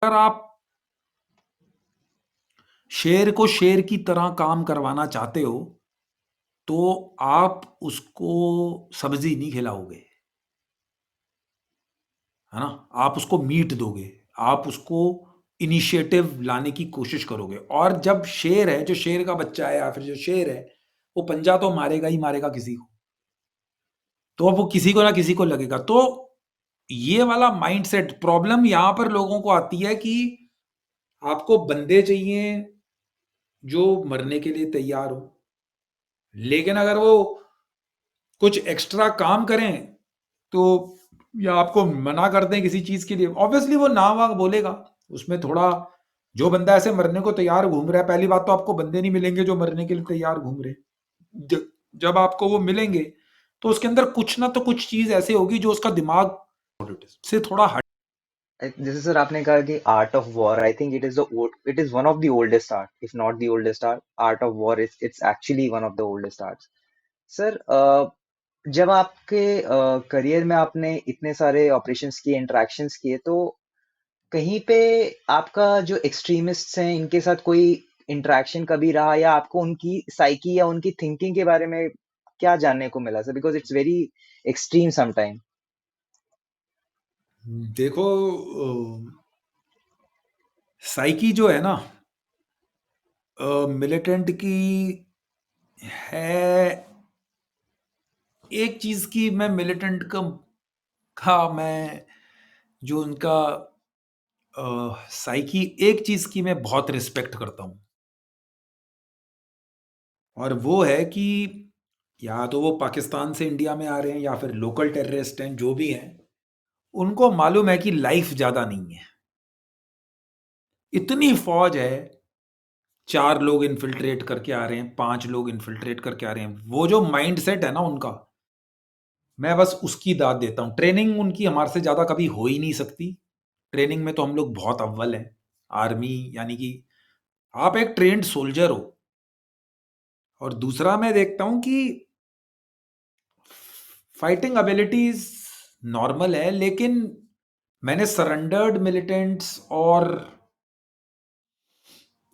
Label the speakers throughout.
Speaker 1: अगर आप शेर को शेर की तरह काम करवाना चाहते हो, तो आप उसको सब्ज़ी नहीं खिलाओगे, है ना? आप उसको मीट दोगे, आप उसको इनिशिएटिव लाने की कोशिश करोगे और जब शेर है, जो शेर का बच्चा है या फिर जो शेर है, वो पंजा तो मारेगा ही मारेगा किसी को। तो अब वो किसी को ना किसी को लगेगा। तो ये वाला माइंडसेट प्रॉब्लम यहाँ पर लोगों को आती है कि आपको बंदे चाहिए जो मरने के लिए तैयार हो। लेकिन अगर वो कुछ एक्स्ट्रा काम करें तो या आपको मना कर दें किसी चीज के लिए, ऑब्वियसली वो ना वाक बोलेगा। उसमें थोड़ा जो बंदा ऐसे मरने को तैयार घूम रहा है, पहली बात तो आपको बंदे नहीं मिलेंगे जो मरने के लिए तैयार घूम रहे हैं। जब आपको वो मिलेंगे तो उसके अंदर कुछ ना तो कुछ चीज ऐसी होगी जो उसका दिमाग से थोड़ा हट।
Speaker 2: जैसे सर आपने कहा कि art of war, I think it is one of the oldest art, if not the oldest art. Art of war is it's actually one of the oldest arts. Sir, जब आपके करियर में आपने इतने सारे operations किए, interactions किए, तो कहीं पे आपका जो एक्सट्रीमिस्ट्स हैं इनके साथ कोई इंटरेक्शन कभी रहा, या आपको उनकी साइकी या उनकी थिंकिंग के बारे में क्या जानने को मिला sir? Because it's very extreme sometime.
Speaker 1: देखो, साइकी जो है ना मिलिटेंट की है, एक चीज की मैं मिलिटेंट का मैं जो उनका साइकी, एक चीज की मैं बहुत रिस्पेक्ट करता हूँ और वो है कि या तो वो पाकिस्तान से इंडिया में आ रहे हैं या फिर लोकल टेररिस्ट हैं, जो भी हैं, उनको मालूम है कि लाइफ ज्यादा नहीं है। इतनी फौज है, 4 लोग इन्फिल्ट्रेट करके आ रहे हैं, 5 लोग इन्फिल्ट्रेट करके आ रहे हैं, वो जो माइंड सेट है ना उनका, मैं बस उसकी दाद देता हूँ। ट्रेनिंग उनकी हमारे से ज्यादा कभी हो ही नहीं सकती। ट्रेनिंग में तो हम लोग बहुत अव्वल हैं। आर्मी यानी कि आप एक ट्रेंड सोल्जर हो। और दूसरा मैं देखता हूं कि फाइटिंग एबिलिटीज नॉर्मल है, लेकिन मैंने सरेंडर्ड मिलिटेंट्स और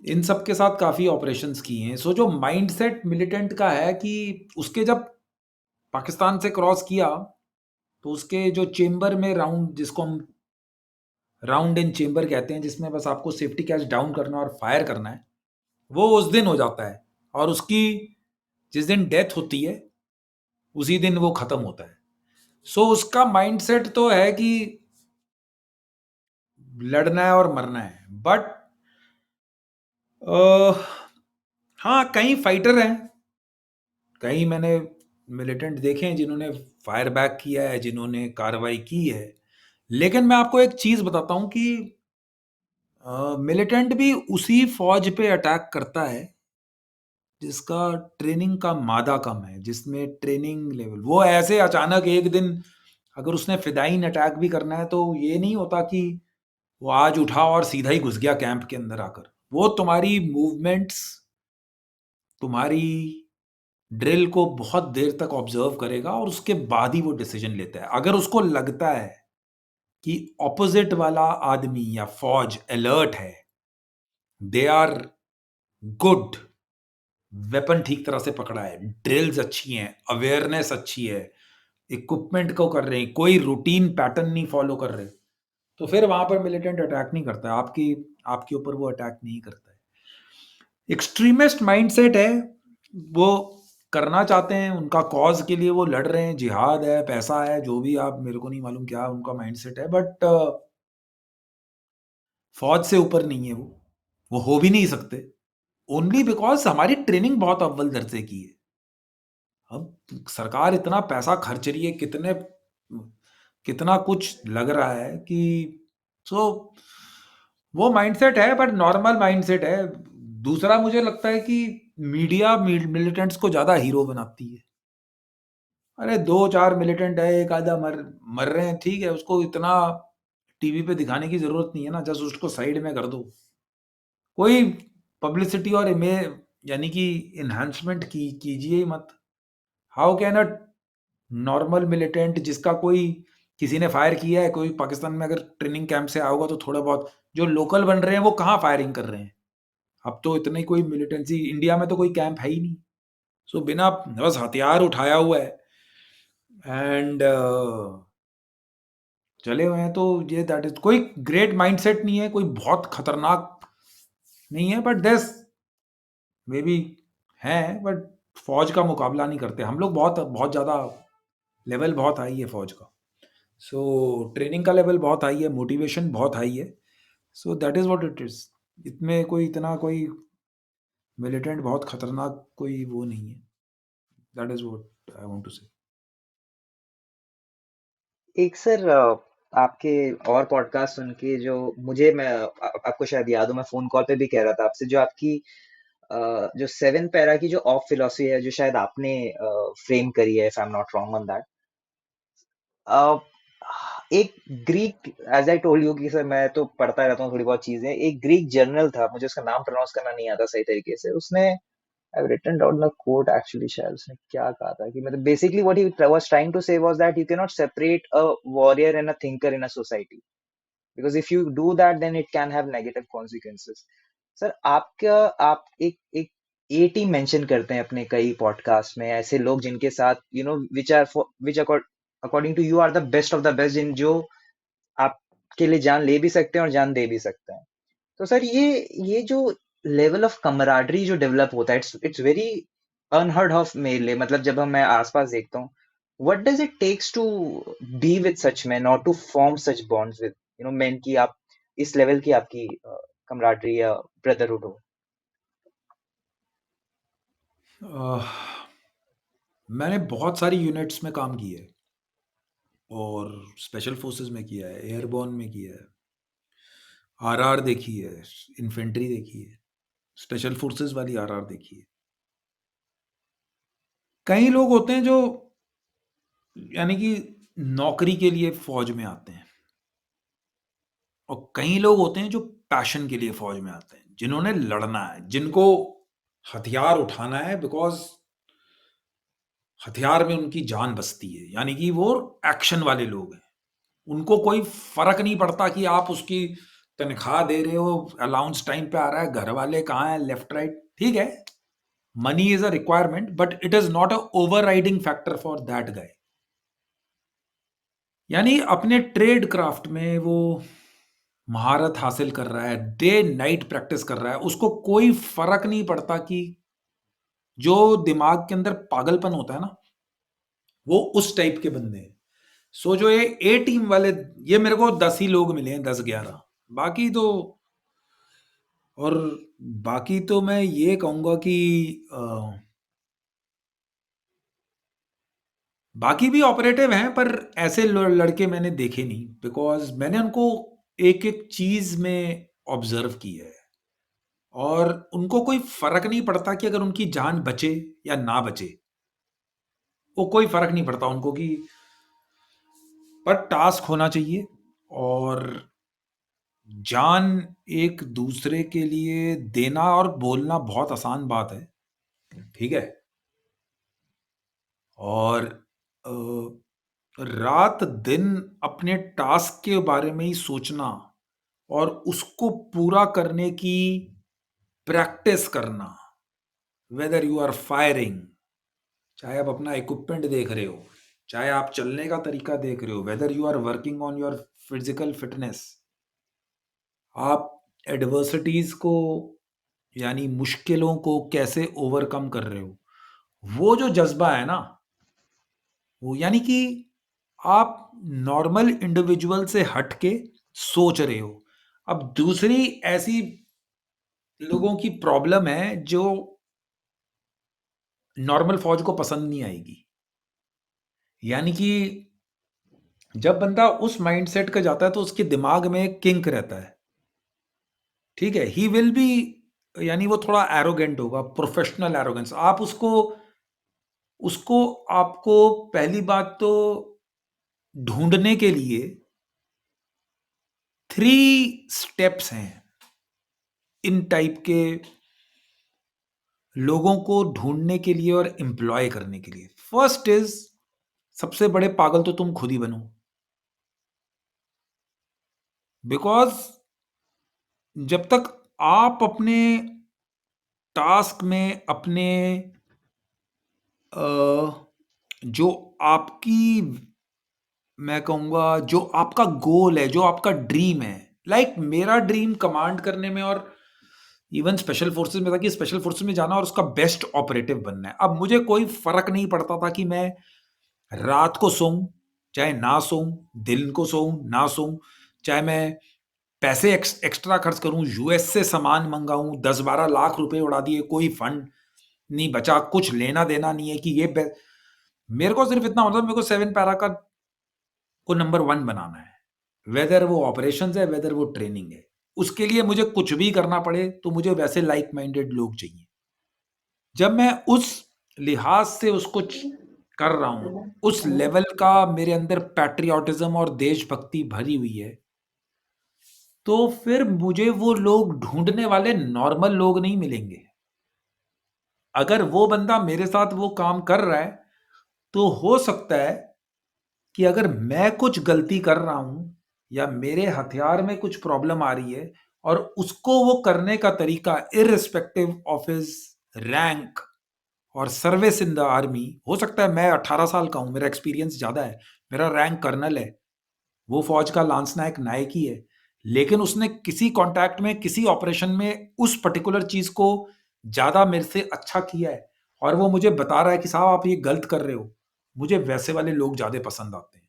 Speaker 1: इन सब के साथ काफी ऑपरेशंस किए हैं। सो जो माइंडसेट मिलिटेंट का है कि उसके जब पाकिस्तान से क्रॉस किया तो उसके जो चेंबर में राउंड, जिसको हम राउंड इन चेंबर कहते हैं, जिसमें बस आपको सेफ्टी कैच डाउन करना और फायर करना है, वो उस दिन हो जाता है। और उसकी जिस दिन डेथ होती है उसी दिन वो खत्म होता है। सो उसका माइंडसेट तो है कि लड़ना है और मरना है। बट हाँ, कई फाइटर हैं, कई मैंने मिलिटेंट देखे हैं जिन्होंने फायर बैक किया है, जिन्होंने कार्रवाई की है। लेकिन मैं आपको एक चीज बताता हूं कि मिलिटेंट भी उसी फौज पे अटैक करता है जिसका ट्रेनिंग का मादा कम है, जिसमें ट्रेनिंग लेवल, वो ऐसे अचानक एक दिन अगर उसने फिदाइन अटैक भी करना है तो ये नहीं होता कि वो आज उठा और सीधा ही घुस गया कैंप के अंदर आकर। वो तुम्हारी मूवमेंट्स, तुम्हारी ड्रिल को बहुत देर तक ऑब्जर्व करेगा और उसके बाद ही वो डिसीजन लेता है। अगर उसको लगता है कि ऑपोजिट वाला आदमी या फौज अलर्ट है, दे आर गुड, वेपन ठीक तरह से पकड़ा है, ड्रिल्स अच्छी हैं, अवेयरनेस अच्छी है, इक्विपमेंट को कर रहे हैं, कोई रूटीन पैटर्न नहीं फॉलो कर रहे, तो फिर वहां पर मिलिटेंट अटैक नहीं करता है आपकी, आपके ऊपर वो अटैक नहीं करता है। एक्सट्रीमिस्ट माइंडसेट है, वो करना चाहते हैं, उनका कॉज के लिए वो लड़ रहे हैं, जिहाद है, पैसा है, जो भी, आप मेरे को नहीं मालूम क्या उनका माइंडसेट है, बट फौज से ऊपर नहीं है वो हो भी नहीं सकते। ओनली बिकॉज हमारी ट्रेनिंग बहुत अव्वल दर्जे की है। अब सरकार इतना पैसा खर्च रही है, कितने कितना कुछ लग रहा है कि, सो वो माइंडसेट है, बट नॉर्मल माइंडसेट है। दूसरा मुझे लगता है कि मीडिया मिलिटेंट्स को ज्यादा हीरो बनाती है। अरे 2-4 मिलिटेंट है, एक आधा मर मर रहे हैं, ठीक है, उसको इतना टीवी पे दिखाने की जरूरत नहीं है ना, जस्ट उसको साइड में कर दो। कोई पब्लिसिटी और इमेज यानी कि इन्हांसमेंट कीजिए ही मत। How can a normal militant जिसका कोई किसी ने फायर किया है, कोई पाकिस्तान में अगर ट्रेनिंग कैंप से आया होगा तो थोड़ा बहुत जो लोकल बन रहे हैं वो कहाँ फायरिंग कर रहे हैं। अब तो इतनी कोई मिलिटेंसी इंडिया में तो कोई कैंप है ही नहीं। सो बिना बस हथियार उठाया हुआ है एंड चले हुए हैं, तो ये दैट इज कोई ग्रेट माइंडसेट नहीं है, कोई बहुत खतरनाक नहीं है, बट देस मे बी है, बट फौज का मुकाबला नहीं करते हम लोग। बहुत बहुत ज़्यादा लेवल बहुत हाई है फौज का। सो ट्रेनिंग का लेवल बहुत हाई है, मोटिवेशन बहुत हाई है। So that is what it is. इसमें कोई इतना कोई मिलिटेंट बहुत खतरनाक कोई वो नहीं है। That is what I want to say.
Speaker 2: एक सर आपके और पॉडकास्ट सुन के जो मुझे आपको शायद याद हो, मैं फोन कॉल पे भी कह रहा था आपसे, जो आपकी जो 7 पैरा की जो ऑफ फिलोसफी है, जो शायद आपने फ्रेम करी है, if I am not wrong on that. एक Greek, as I told you कि सर मैं तो पढ़ता रहता हूँ थोड़ी बहुत चीजें, एक ग्रीक जर्नल था, मुझे उसका नाम प्रोनाउंस करना नहीं आता सही तरीके से, उसने I've written down the quote actually, शायद उसने क्या कहा था कि मतलब basically what he was trying to say was that you cannot separate a warrior and a thinker in a society, because if you do that then it can have negative consequences. Sir आपका, आप एक ए team mention करते हैं अपने कई podcast में, ऐसे लोग जिनके साथ which according to you are the best of the best, जिन जो आपके लिए जान ले भी सकते हैं और जान दे भी सकते हैं। तो सर ये जो लेवल ऑफ कमराडरी जो डेवलप होता है, इट्स वेरी अनहर्ड ऑफ मेरे लिए, मतलब जब मैं आसपास देखता हूँ, what does it takes to be with such man और to form such bonds with man, की आप इस लेवल की आपकी कमराडरी या ब्रदरहुड हो।
Speaker 1: मैंने बहुत सारी यूनिट्स में काम किया है, और स्पेशल फोर्सेस में किया है, एयरबॉर्न में किया है, आरआर देखी है, इन्फेंट्री देखी है, स्पेशल फोर्सेस वाली आरआर देखी है। कई लोग होते हैं जो यानी कि नौकरी के लिए फौज में आते हैं, और कई लोग होते हैं जो पैशन के लिए फौज में आते हैं, जिन्होंने लड़ना है, जिनको हथियार उठाना है, बिकॉज हथियार में उनकी जान बसती है, यानी कि वो एक्शन वाले लोग हैं। उनको कोई फर्क नहीं पड़ता कि आप उसकी तनख्वाह दे रहे हो, अलाउंस टाइम पे आ रहा है, घर वाले कहाँ हैं, लेफ्ट राइट, ठीक है, money is a requirement, but it is not a over riding factor for that guy. यानी अपने ट्रेड क्राफ्ट में वो महारत हासिल कर रहा है, डे नाइट प्रैक्टिस कर रहा है, उसको कोई फर्क नहीं पड़ता कि जो दिमाग के अंदर पागलपन होता है ना, वो उस टाइप के बंदे हैं। सो जो ये ए टीम वाले, ये मेरे को 10 ही लोग मिले हैं, 10-11। बाकी तो, और बाकी तो मैं ये कहूंगा कि अ, बाकी भी ऑपरेटिव हैं, पर ऐसे लड़के मैंने देखे नहीं, बिकॉज मैंने उनको एक एक चीज में ऑब्जर्व किया है, और उनको कोई फर्क नहीं पड़ता कि अगर उनकी जान बचे या ना बचे, वो कोई फर्क नहीं पड़ता उनको कि, पर टास्क होना चाहिए। और जान एक दूसरे के लिए देना और बोलना बहुत आसान बात है, ठीक है, और अ, रात दिन अपने टास्क के बारे में ही सोचना और उसको पूरा करने की प्रैक्टिस करना, वेदर यू आर फायरिंग, चाहे आप अपना इक्विपमेंट देख रहे हो, चाहे आप चलने का तरीका देख रहे हो, whether you are working on your physical fitness, आप एडवर्सिटीज को, यानी मुश्किलों को कैसे ओवरकम कर रहे हो, वो जो जज्बा है ना, वो यानी कि आप नॉर्मल इंडिविजुअल से हट के सोच रहे हो। अब दूसरी ऐसी लोगों की प्रॉब्लम है जो नॉर्मल फौज को पसंद नहीं आएगी, यानी कि जब बंदा उस माइंडसेट का जाता है तो उसके दिमाग में एक किंक रहता है, ठीक है, ही विल बी, यानी वो थोड़ा एरोगेंट होगा, प्रोफेशनल एरोगेंस। आप उसको उसको आपको पहली बात तो ढूंढने के लिए 3 स्टेप्स हैं इन टाइप के लोगों को ढूंढने के लिए और एम्प्लॉय करने के लिए। फर्स्ट इज, सबसे बड़े पागल तो तुम खुद ही बनो। बिकॉज़ जब तक आप अपने टास्क में अपने अ, जो आपकी मैं कहूँगा जो आपका गोल है, जो आपका ड्रीम है, लाइक मेरा ड्रीम कमांड करने में और इवन स्पेशल फोर्सेस में था कि स्पेशल फोर्सेस में जाना और उसका बेस्ट ऑपरेटिव बनना है। अब मुझे कोई फ़र्क नहीं पड़ता था कि मैं रात को सोऊँ, चाहे ना सोऊँ, दिन को सोऊँ, ना सोऊँ, चाहे मैं पैसे एक्स्ट्रा खर्च करूँ, यूएस से सामान मँगाऊँ, 10-12 लाख रुपए उड़ा दिए, कोई फंड नहीं बचा, कुछ लेना-देना नहीं है कि ये बे मेरे को सिर्फ़ इतना मतलब मेरे को 7 पैरा का को नंबर 1 बनाना है। वेदर वो ऑपरेशंस है, वेदर वो ट्रेनिंग है। उसके लिए मुझे कुछ भी करना पड़े, तो मुझे वैसे लाइक माइंडेड लोग चाहिए। जब मैं उस लिहाज से उसको कर रहा हूँ, उस लेवल का मेरे अंदर पैट्रियोटिज़्म और देशभक्ति भरी हुई है, तो फिर मुझे वो लोग ढूँढने वाले नॉर्मल लोग नहीं मिलेंगे। अगर वो बंदा मेरे साथ वो काम कर रहा है, तो हो सकता है कि अगर मैं कुछ गलती कर रहा हूँ या मेरे हथियार में कुछ प्रॉब्लम आ रही है और उसको वो करने का तरीका इर्रिस्पेक्टिव ऑफ हिज रैंक और सर्विस इन द आर्मी, हो सकता है मैं 18 साल का हूँ, मेरा एक्सपीरियंस ज़्यादा है, मेरा रैंक कर्नल है, वो फौज का लांस नायक नायक ही है, लेकिन उसने किसी कॉन्टैक्ट में किसी ऑपरेशन में उस पर्टिकुलर चीज़ को ज़्यादा मेरे से अच्छा किया है और वो मुझे बता रहा है कि साहब आप ये गलत कर रहे हो, मुझे वैसे वाले लोग ज़्यादा पसंद आते हैं।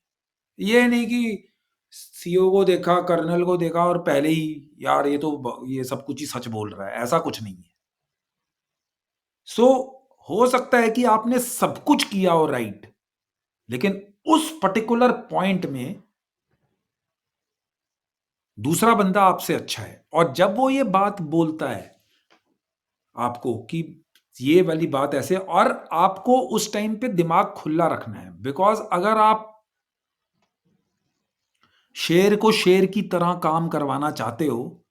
Speaker 1: ये नहीं कि सीओ को देखा, कर्नल को देखा और पहले ही यार ये सब कुछ ही सच बोल रहा है, ऐसा कुछ नहीं है। सो हो सकता है कि आपने सब कुछ किया हो राइट, लेकिन उस पर्टिकुलर पॉइंट में दूसरा बंदा आपसे अच्छा है और जब वो ये बात बोलता है आपको कि ये वाली बात ऐसे, और आपको उस टाइम पे दिमाग खुला रखना है, बिकॉज़ अगर आप शेर को शेर की तरह काम करवाना चाहते हो,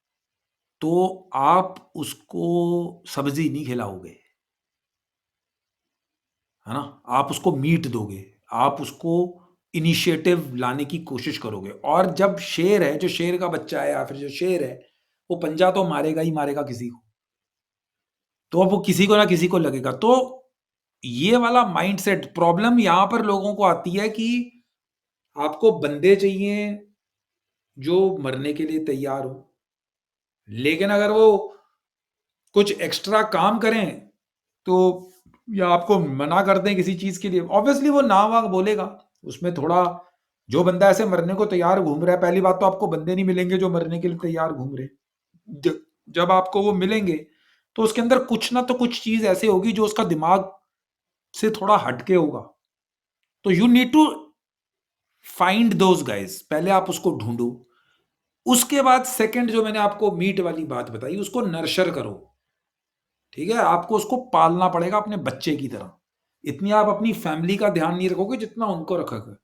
Speaker 1: तो आप उसको सब्ज़ी नहीं खिलाओगे, है ना? आप उसको मीट दोगे, आप उसको इनिशिएटिव लाने की कोशिश करोगे और जब शेर है, जो शेर का बच्चा है या फिर जो शेर है, वो पंजा तो मारेगा ही मारेगा किसी को। तो अब वो किसी को ना किसी को लगेगा। तो ये वाला माइंडसेट प्रॉब्लम यहाँ पर लोगों को आती है कि आपको बंदे चाहिए जो मरने के लिए तैयार हो। लेकिन अगर वो कुछ एक्स्ट्रा काम करें, तो या आपको मना कर दें किसी चीज़ के लिए, ऑब्वियसली वो ना-वाह बोलेगा। उसमें थोड़ा जो बंदा ऐसे मरने को तैयार घूम रहा है, पहली बात तो आपको बंदे नहीं मिलेंगे जो मरने के लिए तैयार घूम रहे हैं। ज जब आपको वो मिलेंगे, तो उसके अंदर कुछ ना तो कुछ चीज़ ऐसी होगी जो उसका दिमाग से थोड़ा हट के होगा। तो you need to find those guys, पहले आप उसको ढूँढो। उसके बाद सेकंड जो मैंने आपको मीट वाली बात बताई, उसको नर्चर करो। ठीक है? आपको उसको पालना पड़ेगा अपने बच्चे की तरह। इतनी आप अपनी फैमिली का ध्यान नहीं रखोगे जितना उनको रखोगे।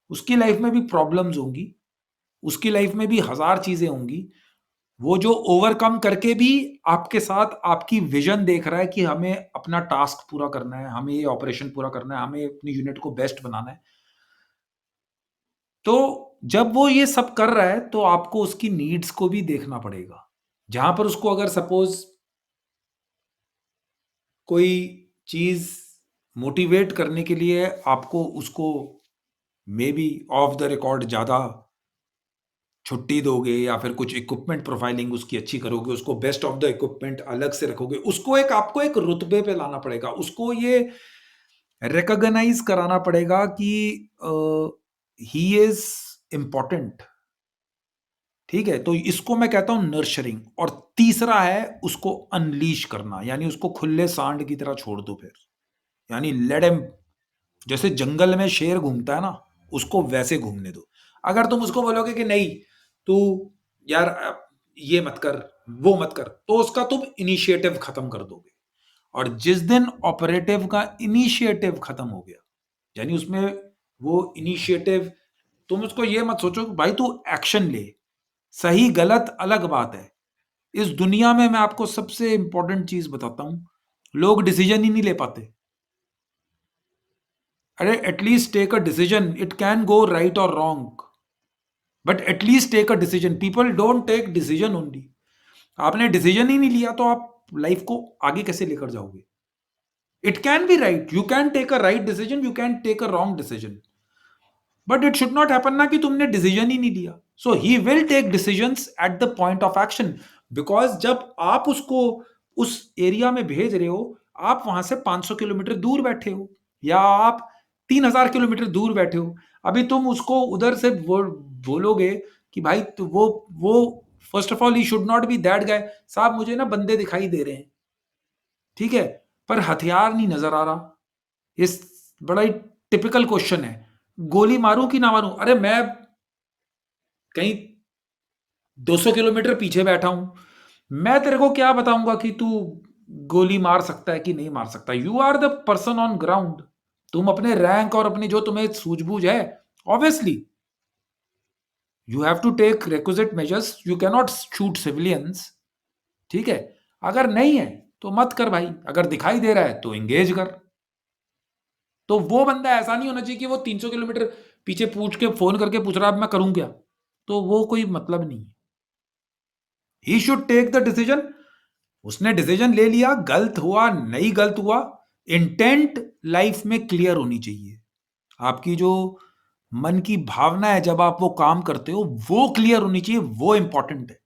Speaker 1: उसकी लाइफ में भी प्रॉब्लम्स होंगी, उसकी लाइफ में भी हज़ार चीज़ें होंगी। वो जो ओवरकम करके भी आपके साथ आपकी विज़न देख रहा है कि हमें अपना टास्क पूरा करना है, हमें ये ऑपरेशन पूरा करना है, हमें अपनी यूनिट को बेस्ट बनाना है। तो जब वो ये सब कर रहा है, तो आपको उसकी नीड्स को भी देखना पड़ेगा। जहाँ पर उसको अगर सपोज़ कोई चीज़ मोटिवेट करने के लिए आपको उसको मेबी ऑफ द रिकॉर्ड ज़्यादा छुट्टी दोगे या फिर कुछ इक्विपमेंट प्रोफाइलिंग उसकी अच्छी करोगे, उसको बेस्ट ऑफ द इक्विपमेंट अलग से रखोगे, उसको एक आपको एक रुतबे पे लाना पड़ेगा। उसको ये रिकॉग्नाइज़ कराना पड़ेगा कि ही इज़ इम्पोर्टेंट, ठीक है? तो इसको मैं कहता हूँ नर्चरिंग। और तीसरा है उसको अनलीश करना, यानी उसको खुले सांड की तरह छोड़ दो फिर। यानी लेट हिम, जैसे जंगल में शेर घूमता है ना, उसको वैसे घूमने दो। अगर तुम उसको बोलोगे कि नहीं, तू यार ये मत कर, वो मत कर, तो उसका तुम इनिशिएटिव खत्म कर दोगे। और जिस दिन ऑपरेटिव का इनिशिएटिव खत्म हो गया, यानी उसमें वो इनिशिएटिव, तुम उसको ये मत सोचो कि भाई तू एक्शन ले, सही गलत अलग बात है। इस दुनिया में मैं आपको सबसे इंपॉर्टेंट चीज बताता हूं, लोग डिसीजन ही नहीं ले पाते। अरे at least take a decision, it can go right और wrong. But at least take a decision. People don't take decision only. आपने डिसीजन ही नहीं लिया तो आप लाइफ को आगे कैसे लेकर जाओगे? It can be right, you can take a right decision, you can take a wrong decision, but it should not happen ना कि तुमने डिसीजन ही नहीं लिया. So he will take decisions at the point of action. Because जब आप उसको उस एरिया में भेज रहे हो, आप वहां से 500 किलोमीटर दूर बैठे हो या आप 3000 किलोमीटर दूर बैठे हो. अभी तुम उसको उधर से बोलोगे कि भाई वो first of all he should not be that guy. साहब मुझे ना बंदे दिखाई दे रहे हैं, ठीक है, पर हथियार नहीं नजर आ रहा. इस बड़ा ही टिपिकल क्वेश्चन है. गोली मारूं कि ना मारूं? अरे मैं कहीं 200 किलोमीटर पीछे बैठा हूं, मैं तेरे को क्या बताऊंगा कि तू गोली मार सकता है कि नहीं मार सकता? You are the person on ground. तुम अपने रैंक और अपनी जो तुम्हें सूझबूझ है, obviously you have to take requisite measures. You can not shoot civilians, ठीक है. अगर नहीं है तो मत कर भाई, अगर दिखाई दे रहा है तो एंगेज कर. तो वो बंदा ऐसा नहीं होना चाहिए कि वो 300 किलोमीटर पीछे पूछ के फोन करके पूछ रहा है अब मैं करूं क्या. तो वो कोई मतलब नहीं है. He should take the decision. उसने डिसीजन ले लिया, गलत हुआ नहीं गलत हुआ, इंटेंट लाइफ में क्लियर होनी चाहिए. आपकी जो मन की भावना है जब आप वो काम करते हो, वो क्लियर होनी चाहिए, वो इंपॉर्टेंट है.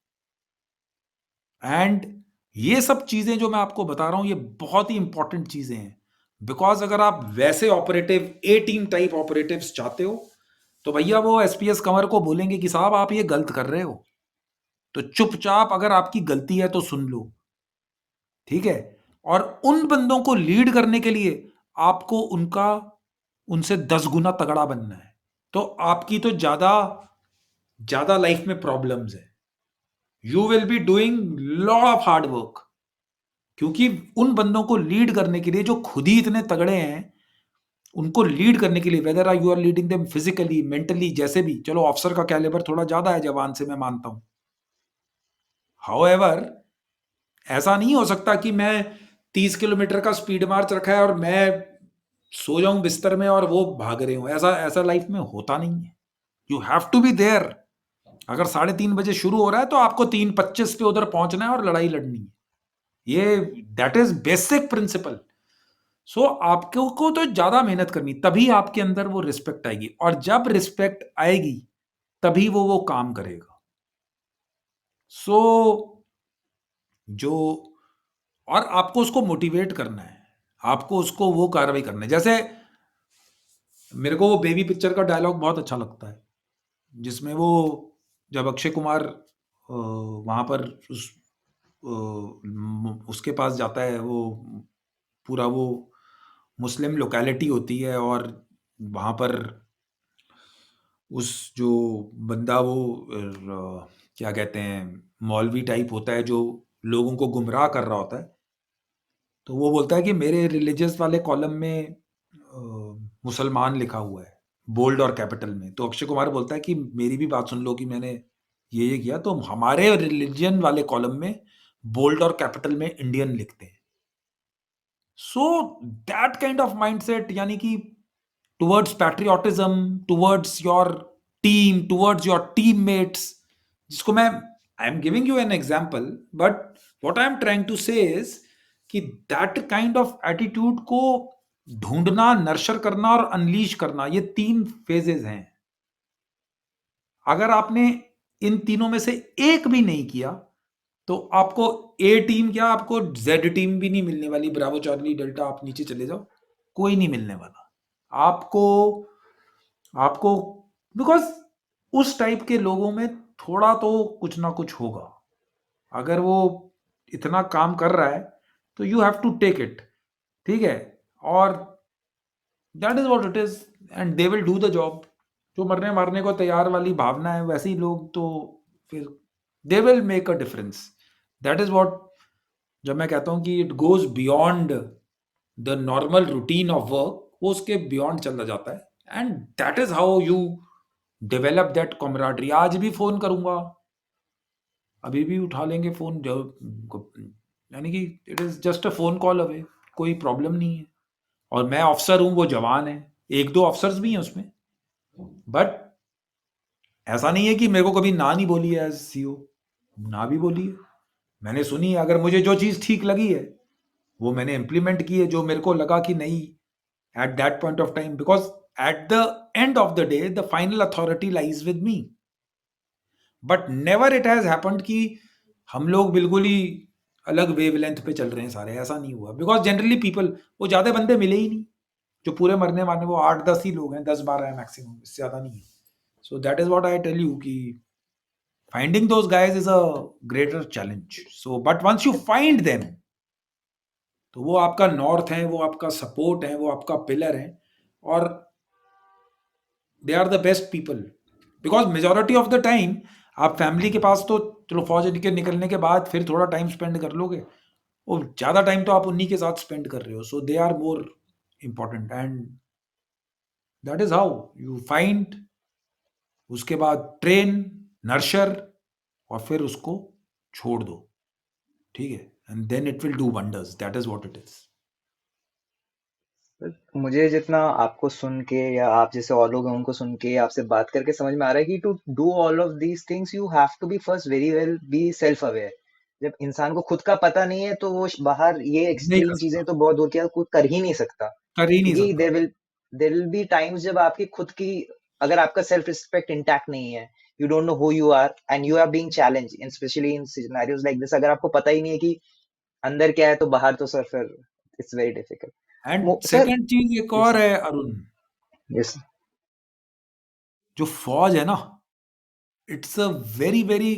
Speaker 1: एंड ये सब चीजें जो मैं आपको बता रहा हूं, ये बहुत ही इंपॉर्टेंट चीजें हैं. बिकॉज अगर आप वैसे ऑपरेटिव ए टीम टाइप ऑपरेटिव चाहते हो, तो भैया वो एसपीएस कंवर को बोलेंगे कि साहब आप ये गलत कर रहे हो, तो चुपचाप अगर आपकी गलती है तो सुन लो, ठीक है. और उन बंदों को लीड करने के लिए आपको उनका उनसे 10 गुना तगड़ा बनना है. तो आपकी तो ज्यादा ज्यादा लाइफ में प्रॉब्लम्स है. You will be doing lot of hard work. क्योंकि उन बंदों को लीड करने के लिए जो खुद ही इतने तगड़े हैं, उनको लीड करने के लिए, whether are you are leading them physically mentally जैसे भी, चलो ऑफिसर का कैलिबर थोड़ा ज्यादा है जवान से, मैं मानता हूं. हाउएवर ऐसा नहीं हो सकता कि मैं 30 किलोमीटर का स्पीड मार्च रखा है और मैं सो जाऊं बिस्तर में और वो भाग रहे हो. ऐसा ऐसा लाइफ में होता नहीं है. You have to be there. अगर 3:30 बजे शुरू हो रहा है तो आपको 3:25 पे उधर पहुंचना है और लड़ाई लड़नी है. ये दैट इज बेसिक प्रिंसिपल. सो आपको को तो ज्यादा मेहनत करनी, तभी आपके अंदर वो रिस्पेक्ट आएगी. और जब रिस्पेक्ट आएगी तभी वो काम करेगा. सो जो और आपको उसको मोटिवेट करना है, आपको उसको वो कार्रवाई करना है. जैसे मेरे को वो बेबी पिक्चर का डायलॉग बहुत अच्छा लगता है, जिसमें वो जब अक्षय कुमार वहां पर उसके पास जाता है, वो पूरा वो मुस्लिम लोकेलिटी होती है और वहां पर उस जो बंदा वो क्या कहते हैं, मौलवी टाइप होता है जो लोगों को गुमराह कर रहा होता है. तो वो बोलता है कि मेरे रिलीजियस वाले कॉलम में मुसलमान लिखा हुआ है बोल्ड और कैपिटल में. तो अक्षय कुमार बोलता है कि मेरी भी बात सुन लो कि मैंने ये किया, तो हमारे रिलीजन वाले कॉलम में बोल्ड और कैपिटल में इंडियन लिखते हैं. So that kind of mindset, यानी कि towards patriotism, towards your team, towards your teammates, जिसको मैं I am giving you an example, but what I am trying to say is कि दैट काइंड ऑफ एटीट्यूड को ढूंढना, nurture करना और unleash करना, ये 3 फेजेस हैं. अगर आपने इन तीनों में से एक भी नहीं किया तो आपको ए टीम क्या, आपको जेड टीम भी नहीं मिलने वाली. ब्रावो चार्ली डेल्टा आप नीचे चले जाओ, कोई नहीं मिलने वाला आपको. आपको बिकॉज उस टाइप के लोगों में थोड़ा तो कुछ ना कुछ होगा. अगर वो इतना काम कर रहा है तो you have to take it, ठीक है. और that is what it is, and they will do the job. जो मरने मारने को तैयार वाली भावना है, वैसे ही लोग तो फिर they will make a difference. That is what, जब मैं कहता हूं कि it goes beyond the normal routine of work, वो उसके बियॉन्ड चला जाता है. And that is how you develop that camaraderie. आज भी फोन करूंगा, अभी भी उठा लेंगे फोन, यानी कि it is just a phone call away, कोई प्रॉब्लम नहीं है. और मैं ऑफिसर हूं, वो जवान है, एक दो ऑफिसर्स भी हैं उसमें, बट ऐसा नहीं है कि मेरे को कभी ना नहीं बोली है एज सीईओ, ना भी बोली है, मैंने सुनी है। अगर मुझे जो चीज़ ठीक लगी है वो मैंने इम्प्लीमेंट की है, जो मेरे को लगा कि नहीं at that point of time, because at the end of the day the final authority lies with me. But never it has happened कि हम लोग बिल्कुल ही अलग वेवलेंथ पे चल रहे हैं सारे, ऐसा नहीं हुआ। बिकॉज जनरली पीपल, वो ज़्यादा बंदे मिले ही नहीं जो पूरे मरने वाले, वो 8-10 ही लोग हैं, 10-12 है मैक्सिमम, इससे ज़्यादा नहीं है। So that is what I tell you कि finding those guys is a greater challenge. So but once you find them, तो वो आपका नॉर्थ है, वो आपका सपोर्ट है, वो आपका पिलर है, और they are the best people. Because majority of the time आप फैमिली के पास तो चलो फौज के निकलने के बाद फिर थोड़ा टाइम स्पेंड कर लोगे, और ज़्यादा टाइम तो आप उन्हीं के साथ स्पेंड कर रहे हो। So they are more important, and that is how you find. उसके बाद ट्रेन, नर्शर, और फिर उसको छोड़ दो, ठीक है, and then it will do wonders, that is what it is.
Speaker 2: मुझे जितना आपको सुन के या आप जैसे और लोग हैं उनको सुन के आपसे बात करके समझ में आ रहा है कि to do all of these things you have to be first very well be self aware. जब इंसान को खुद का पता नहीं है तो वो बाहर ये
Speaker 1: नहीं कर
Speaker 2: एक्सट्रीम चीजें
Speaker 1: सकता,
Speaker 2: तो बहुत दूर की कुछ कर ही नहीं सकता।
Speaker 1: कर ही नहीं
Speaker 2: क्योंकि
Speaker 1: सकता।
Speaker 2: देयर विल बी टाइम्स जब आपकी खुद की, अगर आपका सेल्फ रिस्पेक्ट इंटैक्ट नहीं है, you don't know who you are and you are being challenge in specially in scenarios like this, अगर आपको पता ही नहीं है कि अंदर क्या है तो बाहर तो सर फिर it's very
Speaker 1: and
Speaker 2: difficult sir.
Speaker 1: Second चीज एक
Speaker 2: यस
Speaker 1: और है अरुण,
Speaker 2: यस
Speaker 1: जो फौज है ना, it's a very very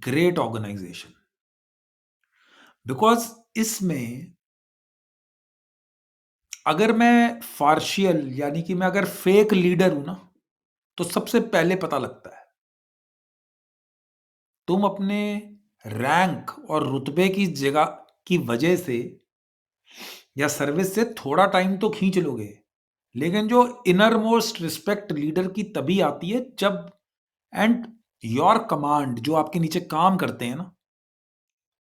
Speaker 1: great organisation. Because इसमें अगर मैं फार्शियल, यानी कि मैं अगर फेक लीडर हूं ना, तो सबसे पहले पता लगता है। तुम अपने रैंक और रुतबे की जगह की वजह से या सर्विस से थोड़ा टाइम तो खींच लोगे, लेकिन जो इनर मोस्ट रिस्पेक्ट लीडर की तभी आती है जब, एंड योर कमांड, जो आपके नीचे काम करते हैं ना,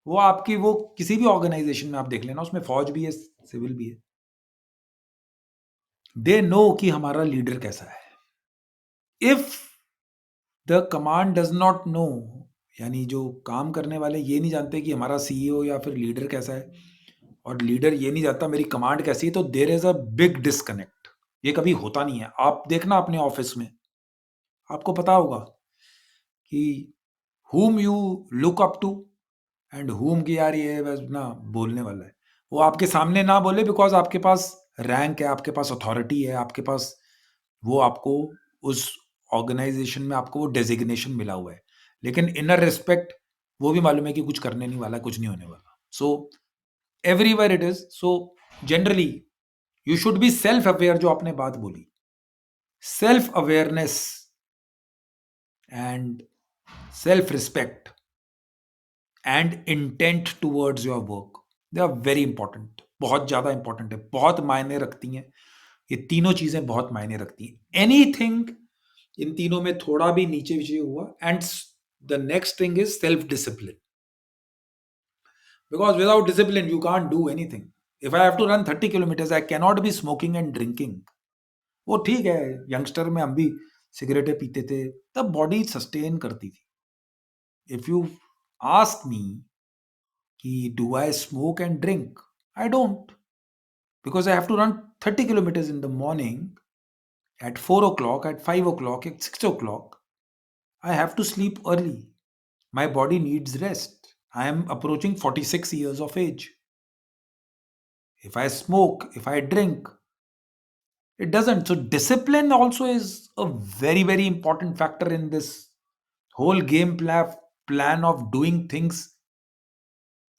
Speaker 1: वो आपकी, वो किसी भी ऑर्गेनाइजेशन में आप देख लेना, उसमें फौज भी है, सिविल भी है, दे नो कि हमारा लीडर कैसा है। If the command does not know, यानी जो काम करने वाले ये नहीं जानते कि हमारा सीईओ या फिर लीडर कैसा है, और लीडर ये नहीं जानता मेरी कमांड कैसी है, तो there is a big disconnect. ये कभी होता नहीं है। आप देखना अपने ऑफिस में, आपको पता होगा कि whom you look up to and whom की, यार ये बस ना बोलने वाला है, वो आपके सामने ना बोले बिकॉज आपके पास रैंक है, आपके पास अथॉरिटी है, आपके पास वो, आपको उस ऑर्गेनाइजेशन में आपको वो डेजिग्नेशन मिला हुआ है, लेकिन इनर रिस्पेक्ट वो भी मालूम है कि कुछ करने नहीं वाला, कुछ नहीं होने वाला। So everywhere it is. So generally you should be self aware, जो आपने बात बोली, self awareness and self respect and intent towards your work, they are very important, बहुत ज़्यादा इंपॉर्टेंट है, बहुत मायने रखती हैं। ये तीनों चीज़ें बहुत मायने रखती हैं। एनीथिंग इन तीनों में थोड़ा भी नीचे पीछे हुआ, and the next thing is self discipline, because without discipline you can't do anything. If I have to run 30 kilometres, I can not be smoking and drinking. वो ठीक है, यंगस्टर में हम भी सिगरेटें पीते थे, तब बॉडी सस्टेन करती थी। इफ यू आस्क मी कि do I smoke and drink, I don't, because I have to run 30 kilometers in the morning at 4 o'clock, at 5 o'clock, at 6 o'clock. I have to sleep early. My body needs rest. I am approaching 46 years of age. If I smoke, if I drink, it doesn't. So, discipline also is a very, very important factor in this whole plan of doing things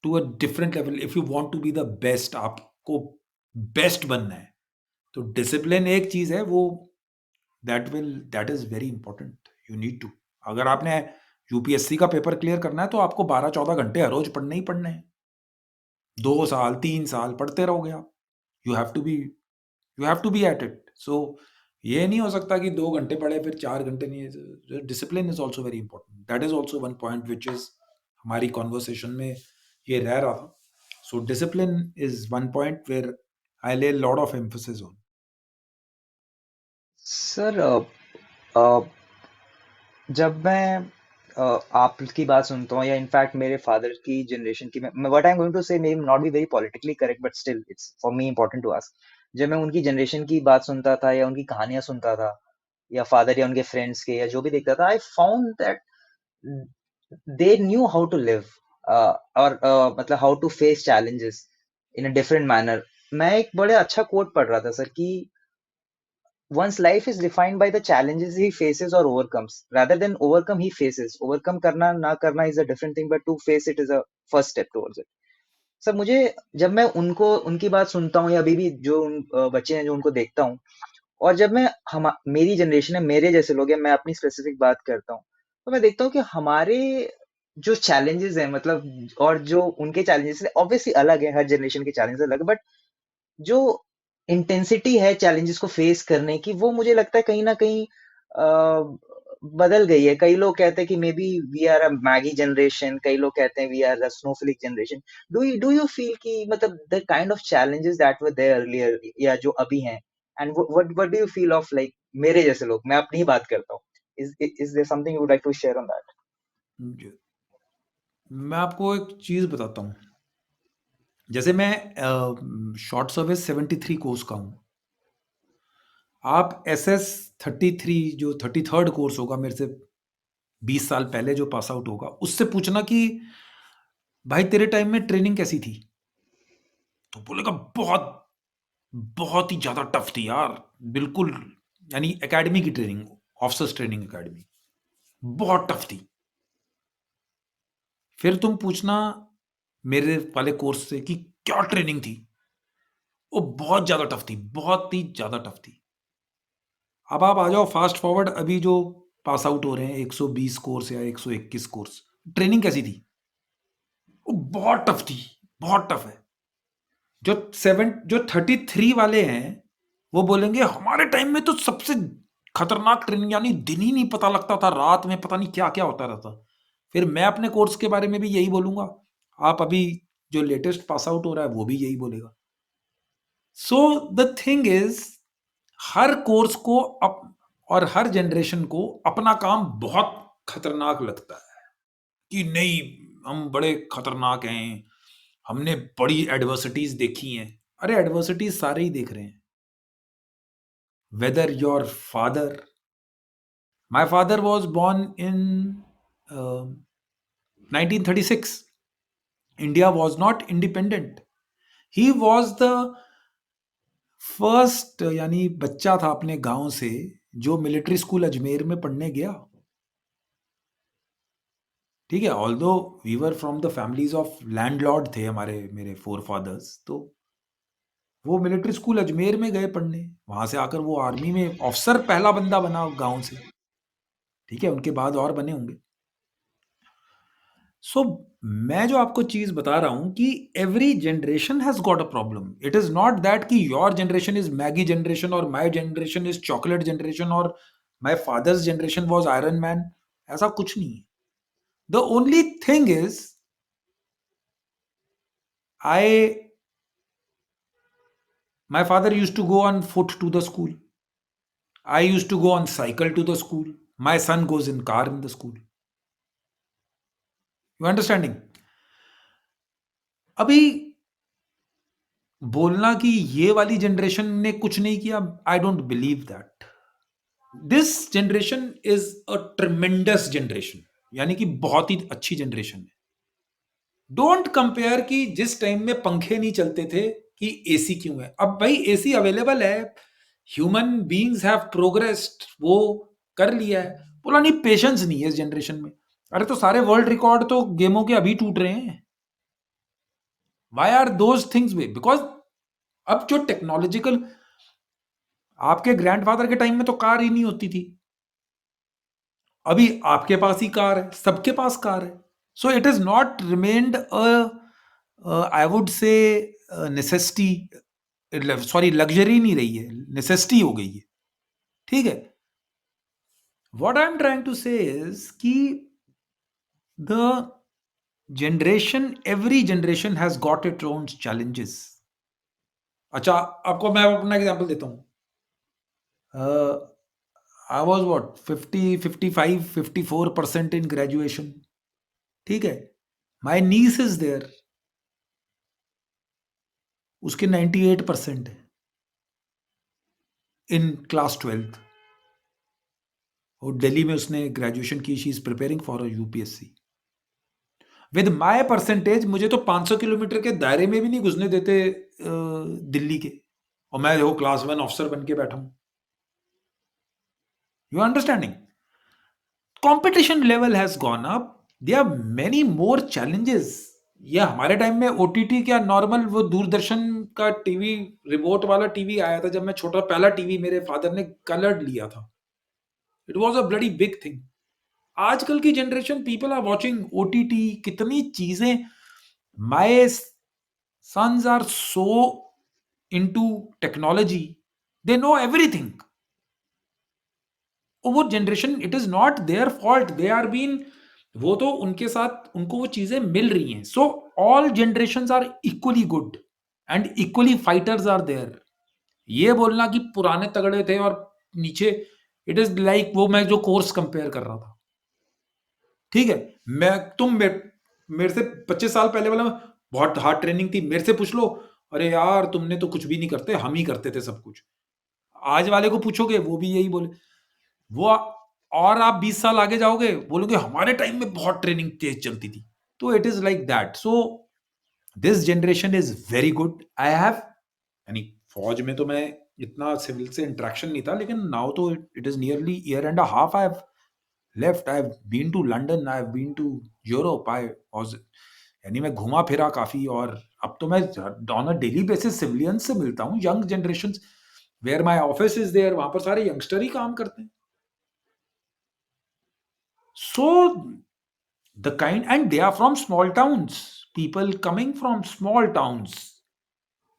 Speaker 1: to a different level. If you want to be the best, आपको best बनना है, तो discipline एक चीज है, वो that is very important, you need to. अगर आपने यूपीएससी का पेपर क्लियर करना है तो आपको 12-14 घंटे हर रोज पढ़ने ही पढ़ने हैं, 2 साल 3 साल पढ़ते रहोगे आप। You have to be you have to be at it. So ये नहीं हो सकता कि 2 घंटे पढ़े फिर 4 घंटे नहीं। Discipline is also very important, that is also one point which is हमारी कॉन्वर्सेशन में ये रह रहा था। So discipline is one point where I lay lot of emphasis on.
Speaker 2: Sir जब मैं आपकी बात सुनता हूँ या इनफैक्ट मेरे फादर की जनरेशन की, मैं what I am going to say may not be very politically correct but still it's for me important to ask. जब मैं उनकी जनरेशन की बात सुनता था या उनकी कहानियां सुनता था या फादर या उनके फ्रेंड्स के या जो भी देखता था, I found that they knew how to live और मतलब how to face challenges in a different manner। मैं एक बड़े अच्छा कोट पढ़ रहा था सर कि one's life is defined by the challenges he faces or overcomes rather than overcome he faces। overcome करना ना करना is a different thing but to face it is a first step towards it। Sir मुझे, जब मैं उनको उनकी बात सुनता हूँ या अभी भी जो बच्चे हैं जो उनको देखता हूँ, और जब मैं हम मेरी जनरेशन है, मेरे जैसे लोग हैं, मैं अपनी स्पेसिफिक बात करता हूँ, तो मैं देखता हूँ कि हमारे जो चैलेंजेस हैं मतलब, और जो उनके चैलेंजेस है ऑब्वियसली अलग है, हर जनरेशन के चैलेंजेस अलग है, बट जो इंटेंसिटी है चैलेंजेस को फेस करने की, वो मुझे लगता है कहीं ना कहीं बदल गई है। कई लोग कहते हैं कि maybe we are a Maggi generation, कई लोग कहते हैं we are a snowflake generation. Do you feel कि मतलब the kind of challenges that were there earlier या जो अभी हैं, and what do you feel of like मेरे जैसे लोग, मैं अपनी ही बात करता हूँ, is there something you would like to share on that?
Speaker 1: जी, मैं आपको एक चीज़ बताता हूँ। जैसे मैं शॉर्ट सर्विस 73 कोर्स का हूँ। आप एसएस 33 जो 33rd कोर्स होगा मेरे से 20 साल पहले जो पास आउट होगा, उससे पूछना कि भाई तेरे टाइम में ट्रेनिंग कैसी थी? तो बोलेगा बहुत, बहुत ही ज़्यादा टफ थी यार। बिल्कुल, यानी एकेडमी की ट्रेनिंग, ऑफिसर्स ट्रेनिंग एकेडमी, बहुत टफ थी। फिर तुम पूछना मेरे वाले कोर्स से कि क्या ट्रेनिंग थी? वो बहुत ज़्यादा टफ थी, बहुत ही ज़्यादा टफ थी। अब आप आ जाओ फास्ट फॉरवर्ड, अभी जो पास आउट हो रहे हैं 120 कोर्स या 121 कोर्स, ट्रेनिंग कैसी थी? वो बहुत टफ थी, बहुत टफ है। जो 33 वाले हैं, वो बोलेंगे हमारे टाइम में तो सबसे खतरनाक ट्रेनिंग, यानी दिन ही नहीं पता लगता था, रात में पता नहीं क्या क्या होता रहता। फिर मैं अपने कोर्स के बारे में भी यही बोलूंगा। आप अभी जो लेटेस्ट पास आउट हो रहा है वो भी यही बोलेगा। So the thing is, her course को और हर जनरेशन को अपना काम बहुत खतरनाक लगता है कि नहीं, हम बड़े खतरनाक हैं, हमने बड़ी एडवर्सिटीज देखी हैं। अरे एडवर्सिटीज सारे ही देख रहे हैं। Whether your father, my father was born in 1936, India was not independent. He was the first, यानी बच्चा था अपने गांव से जो मिलिट्री स्कूल अजमेर में पढ़ने गया। ठीक है, although we were from the families of landlord थे हमारे, मेरे फोर फादर्स, तो वो मिलिट्री स्कूल अजमेर में गए पढ़ने। वहां से आकर वो आर्मी में ऑफिसर पहला बंदा बना गांव से। ठीक है, उनके बाद और बने होंगे। सो मैं जो आपको चीज बता रहा हूं कि every generation has got a problem. It is not that कि your generation is Maggi generation और my generation is chocolate generation और my father's generation was iron man. ऐसा कुछ नहीं है। The only thing is, I my father used to go on foot to the school. I used to go on cycle to the school. My son goes in car in the school. You understanding? अभी बोलना कि ये वाली generation ने कुछ नहीं किया, आई don't believe that. This generation is a tremendous generation, यानी कि बहुत ही अच्छी जनरेशन है। डोंट कंपेयर कि जिस टाइम में पंखे नहीं चलते थे कि एसी क्यों है। अब भाई एसी अवेलेबल है, ह्यूमन बीइंग्स हैव प्रोग्रेस्ड, वो कर लिया है। बोला नहीं, पेशेंस नहीं है इस जनरेशन में। अरे तो सारे वर्ल्ड रिकॉर्ड तो गेमों के अभी टूट रहे हैं। Why are those things way? Because अब जो टेक्नोलॉजिकल, आपके ग्रैंडफादर के टाइम में तो कार ही नहीं होती थी, अभी आपके पास ही कार है, सबके पास कार है। So it is not remained I would say necessity, sorry luxury नहीं रही है, नेसेसिटी हो गई है। ठीक है, what I am trying to say is कि the generation, every generation has got its own challenges. अच्छा, आपको मैं अपना एग्जांपल देता हूं। I was what 50 55 54% in graduation, ठीक है। माय नीस इज देयर, उसके 98% है इन क्लास 12th, और दिल्ली में उसने ग्रेजुएशन की। She is preparing for a UPSC. With my percentage मुझे तो 500 किलोमीटर के दायरे में भी नहीं घुसने देते दिल्ली के, और मैं देखो क्लास 1 ऑफिसर बन के बैठा हूं। You understanding? Competition level has gone up, there are many more challenges. ये हमारे टाइम में ओटीटी क्या नॉर्मल वो दूरदर्शन का टीवी, रिमोट वाला टीवी आया था जब मैं छोटा, पहला टीवी मेरे फादर ने कलर्ड लिया था। It was a bloody big thing. आजकल की generation people are watching OTT, कितनी चीजें। My sons are so into technology, they know everything। वो generation, it is not their fault, they are been, वो तो उनके साथ उनको वो चीजें मिल रही हैं। So all generation are equally good and equally fighters are there. ये बोलना कि पुराने तगड़े थे और नीचे, इट इज लाइक वो मैं जो कोर्स कंपेयर कर रहा था, ठीक है। मैं तुम मेरे से 25 साल पहले वाला बहुत हार्ड ट्रेनिंग थी, मेरे से पूछ लो, अरे यार तुमने तो कुछ भी नहीं करते, हम ही करते थे सब कुछ। आज वाले को पूछोगे वो भी यही बोले। वो और आप 20 साल आगे जाओगे, बोलोगे हमारे टाइम में बहुत ट्रेनिंग तेज चलती थी। तो it is like that. So this generation is very good. I have, यानी फौज में तो मैं इतना सिविल से इंटरेक्शन नहीं था, लेकिन नाउ तो it is nearly year and a half I have left. I have been to London, I have been to Europe, I was, यानी मैं घुमा फिरा काफी। और अब तो मैं on a daily basis civilians से मिलता हूँ, young generation, where my office is there, वहां पर सारे यंगस्टर ही काम करते हैं। सो the kind, and they are from small towns, people coming from small towns.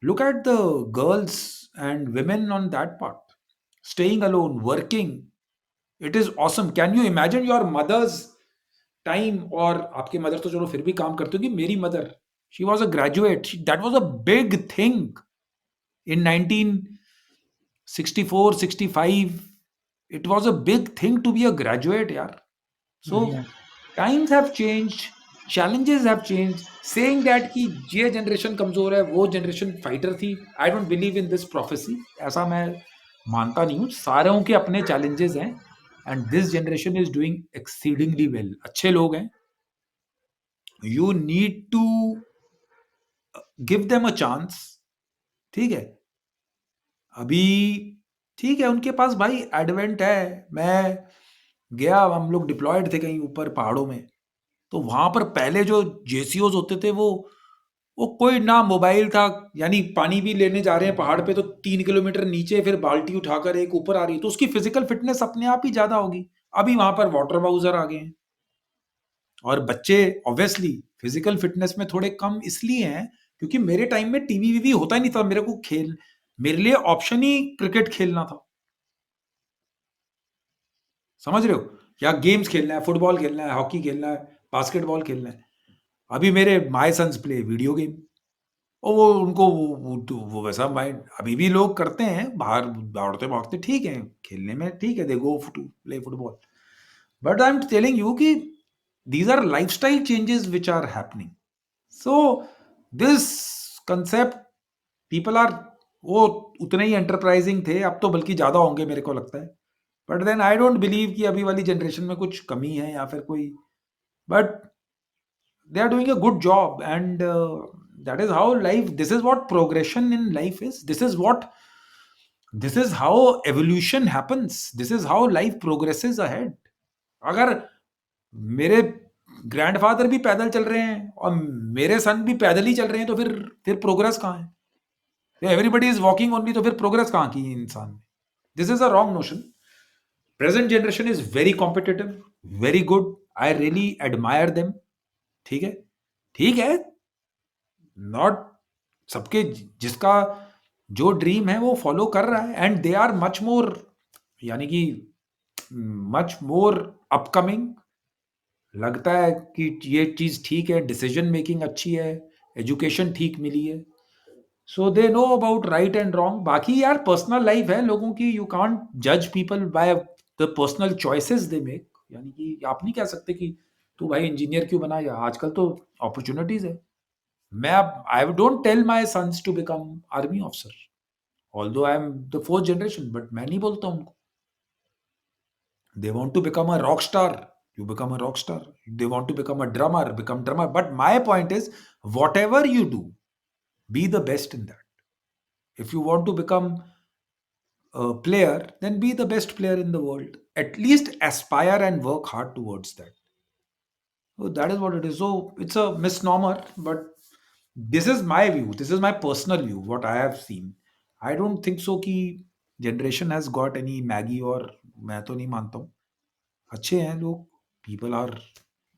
Speaker 1: Look at the girls and women on that part, staying alone, working. It is awesome. Can you imagine your mother's time? और आपके mother तो चलो फिर भी काम करते होगी, मेरी mother, she was a graduate, that was a big thing in 1964 65। it was a big thing to be a graduate, yaar. So
Speaker 2: Mhm.
Speaker 1: times have changed, challenges have changed। saying that कि ये generation कमजोर है, वो generation fighter थी, आई don't believe in this prophecy. ऐसा मैं मानता नहीं हूँ। सारों के अपने चैलेंजेस हैं, and this generation is doing exceedingly well. अच्छे लोग हैं, you need to give them a chance, ठीक है। अभी ठीक है, उनके पास भाई एडवेंट है। मैं गया, हम लोग डिप्लॉयड थे कहीं ऊपर पहाड़ों में, तो वहां पर पहले जो जेसीओज होते थे, वो कोई ना मोबाइल था, यानी पानी भी लेने जा रहे हैं पहाड़ पे तो 3 किलोमीटर नीचे फिर बाल्टी उठाकर एक ऊपर आ रही है, तो उसकी फिजिकल फिटनेस अपने आप ही ज्यादा होगी। अभी वहां पर वाटर बाउजर आ गए हैं, और बच्चे ऑब्वियसली फिजिकल फिटनेस में थोड़े कम इसलिए हैं क्योंकि मेरे टाइम में टीवी वीवी होता ही नहीं था। मेरे को खेल, मेरे लिए ऑप्शन ही क्रिकेट खेलना था, समझ रहे हो? या गेम्स खेलना है, फुटबॉल खेलना है, हॉकी खेलना है, बास्केटबॉल खेलना है। अभी मेरे my sons play video game, और वो उनको वो वैसा माइंड अभी भी लोग करते हैं, बाहर दौड़ते भागते, ठीक है, खेलने में ठीक है, they go to play football. But I am telling you कि these are lifestyle changes which are happening. So this concept, people are, वो उतने ही एंटरप्राइजिंग थे, अब तो बल्कि ज्यादा होंगे मेरे को लगता है। But then I don't believe कि अभी वाली जनरेशन में कुछ कमी है या फिर कोई, but they are doing a good job, and that is how life, this is what progression in life is, this is how evolution happens, this is how life progresses ahead। अगर मेरे grandfather भी पैदल चल रहे हैं और मेरे सन भी पैदल ही चल रहे हैं, तो फिर प्रोग्रेस कहाँ है? एवरीबडी इज वॉकिंग ओनली, तो फिर प्रोग्रेस कहाँ की है इंसान में? This is a wrong notion. Present generation is very competitive, very good, I really admire them, ठीक है, ठीक है। नॉट सबके, जिसका जो ड्रीम है वो फॉलो कर रहा है, and they are much more, यानी कि मच मोर अपकमिंग। लगता है कि ये चीज ठीक है, डिसीजन मेकिंग अच्छी है, एजुकेशन ठीक मिली है, so they know about right and wrong. बाकी यार पर्सनल लाइफ है लोगों की, यू कांट जज people by the personal choices they make, यानी कि आप नहीं कह सकते कि तू भाई इंजीनियर क्यों बना, या आजकल तो अपॉर्चुनिटीज है। मैं अब I don't tell my sons to become army officer, although I am the fourth generation, but मैं नहीं बोलता उनको। They want to become a rock star, you become a rock star. They want to become a drummer, become drummer. But my point is, whatever you do, be the best in that. If you want to become a player, then be the best player in the world. At least aspire and work hard towards that. So that is what it is. So it's a misnomer, but this is my view. This is my personal view, what I have seen. I don't think so कि generation has got any Maggie, और मैं तो नहीं मानता हूँ। अच्छे हैं लोग, पीपल आर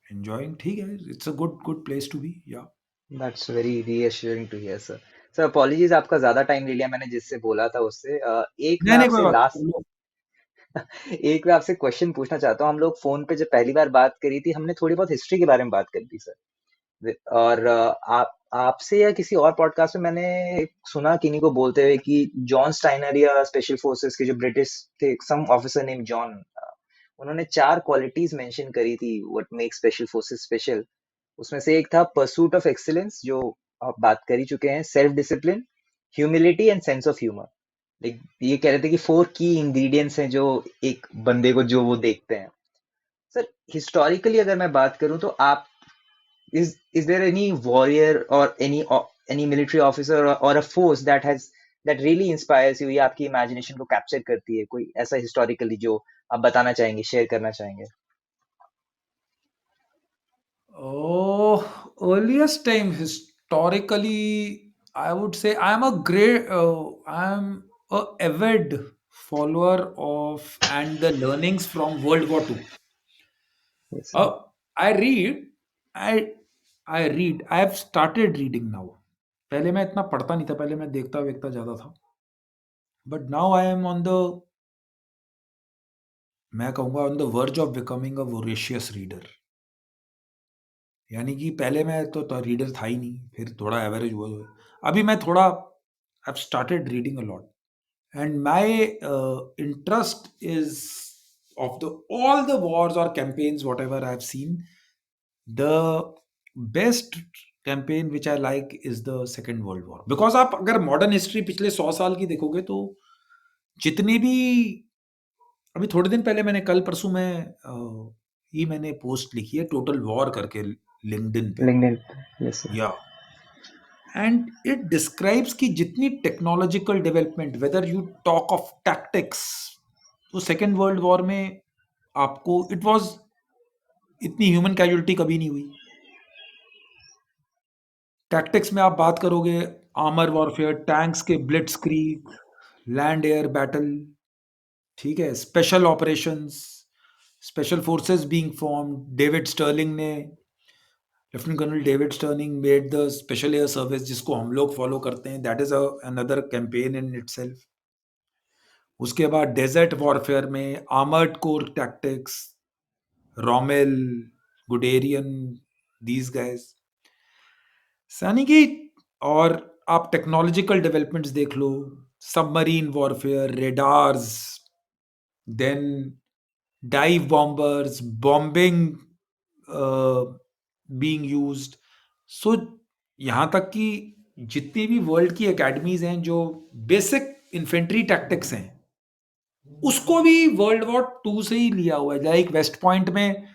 Speaker 1: एन्जॉयिंग, ठीक है, it's a good place to be, yeah.
Speaker 2: That's very reassuring to hear sir. Sir apologies, आपका ज्यादा टाइम ले लिया मैंने जिससे बोला था उससे। एक मैं
Speaker 1: नहीं, नहीं, कोई
Speaker 2: आपसे
Speaker 1: बात नहीं,
Speaker 2: लास्ट
Speaker 1: चलो।
Speaker 2: एक मैं आपसे क्वेश्चन पूछना चाहता हूँ। हम लोग फोन पे जब पहली बार बात करी थी, हमने थोड़ी बहुत हिस्ट्री के बारे में बात करी थी सर। और आप आपसे या किसी और पॉडकास्ट में मैंने सुना किन्हीं को बोलते हुए कि जॉन स्टाइनर या स्पेशल फोर्सेस के जो ब्रिटिश थे, सम ऑफिसर नेम जॉन, उन्होंने 4 क्वालिटीज मेंशन करी थी what make special forces special. उसमें से एक था परसूट ऑफ एक्सीलेंस, जो आप बात कर ही चुके हैं, self discipline, humility and sense of humour. Like ये कह रहे थे कि 4 की इंग्रेडिएंट्स हैं जो एक बंदे को जो वो देखते हैं। सर हिस्टोरिकली अगर मैं बात करूं तो आप is there any warrior or any military officer or a force that really inspires you या आपकी imagination को capture करती है, कोई ऐसा historically जो आप बताना चाहेंगे, शेयर करना चाहेंगे?
Speaker 1: Earliest time historically, I would say I am a avid follower of and the learnings from World War II.
Speaker 2: Yes, sir.
Speaker 1: I read, I I have started reading now. पहले मैं इतना पढ़ता नहीं था, पहले मैं देखता वेखता ज़्यादा था। But now I am on the, मैं कहूँगा on the verge of becoming a voracious reader. यानी कि पहले मैं तो रीडर था ही नहीं, फिर थोड़ा एवरेज हुआ। अभी मैं थोड़ा I have started reading a lot, and my interest is of the all the wars और campaigns whatever I have seen, the best campaign which I like is the Second World War. Because आप अगर modern history पिछले 100 साल की देखोगे तो जितनी भी, अभी थोड़े दिन पहले मैंने कल परसों में ही मैंने पोस्ट लिखी है टोटल वॉर करके लिंक्डइन पे,
Speaker 2: LinkedIn, yes sir.
Speaker 1: या, एंड इट डिस्क्राइब्स कि जितनी technological development, whether you talk of tactics, तो सेकेंड वर्ल्ड वॉर में आपको इट वाज, इतनी ह्यूमन कैजुअलिटी कभी नहीं हुई। टैक्टिक्स में आप बात करोगे, आर्मर वॉरफेयर, टैंक्स के ब्लिट्सक्रीग, लैंड एयर बैटल, ठीक है, special operations, special forces being form. David Stirling ने, lieutenant colonel David Stirling made the Special Air Service, जिसको हम लोग फॉलो करते हैं, that is another campaign in itself. उसके बाद डेजर्ट वॉरफेयर में armoured corps tactics, Rommel, Guderian, these guys, यानी कि, और आप टेक्नोलॉजिकल डेवलपमेंट्स देख लो, submarine warfare, radars, then dive bombers, bombing being used. So यहाँ तक कि जितनी भी वर्ल्ड की एकेडमीज हैं जो बेसिक इन्फेंट्री टैक्टिक्स हैं, उसको भी वर्ल्ड वॉर टू से ही लिया हुआ है। लाइक वेस्ट पॉइंट में